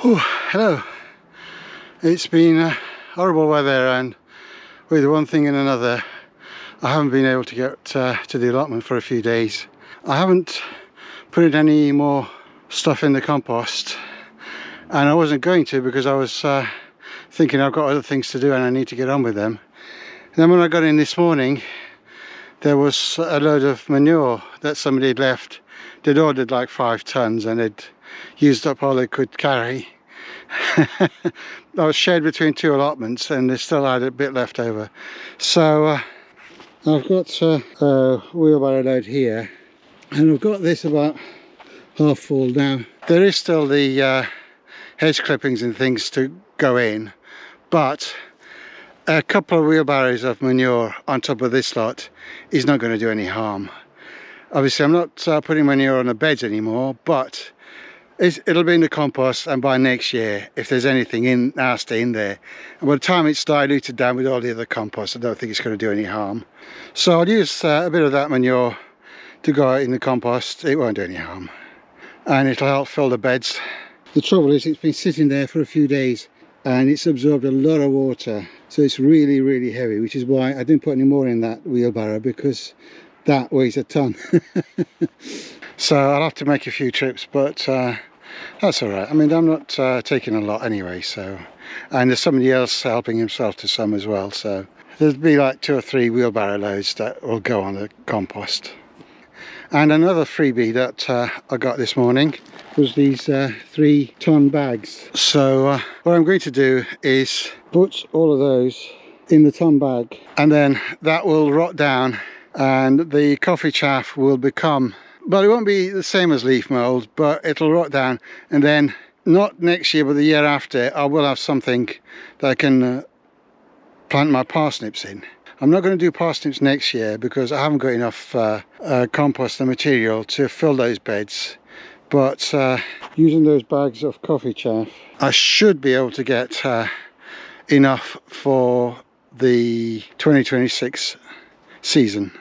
Oh, hello. It's been horrible weather, and with one thing and another I haven't been able to get to the allotment for a few days. I haven't put in any more stuff in the compost, and I wasn't going to because I was thinking I've got other things to do and I need to get on with them. And then when I got in this morning, there was a load of manure that somebody had left. They'd ordered like 5 tons and they'd used up all they could carry. I was shared between 2 allotments and they still had a bit left over. So I've got a wheelbarrow load here, and I've got this about half full now. There is still the hedge clippings and things to go in, but a couple of wheelbarrows of manure on top of this lot is not going to do any harm. Obviously I'm not putting manure on the beds anymore, but it'll be in the compost, and by next year, if there's anything nasty in there, and by the time it's diluted down with all the other compost, I don't think it's going to do any harm. So I'll use a bit of that manure to go out in the compost. It won't do any harm, and it'll help fill the beds. The trouble is it's been sitting there for a few days and it's absorbed a lot of water, so it's really heavy, which is why I didn't put any more in that wheelbarrow, because that weighs a ton. So I'll have to make a few trips, but that's all right. I mean, I'm not taking a lot anyway, so, and there's somebody else helping himself to some as well, so there'll be like 2 or 3 wheelbarrow loads that will go on the compost. And another freebie that I got this morning was these 3-ton bags. So what I'm going to do is put all of those in the ton bag, and then that will rot down and the coffee chaff will become, well, it won't be the same as leaf mould, but it'll rot down, and then not next year but the year after I will have something that I can plant my parsnips in. I'm not going to do parsnips next year because I haven't got enough compost and material to fill those beds, but using those bags of coffee chaff I should be able to get enough for the 2026 season.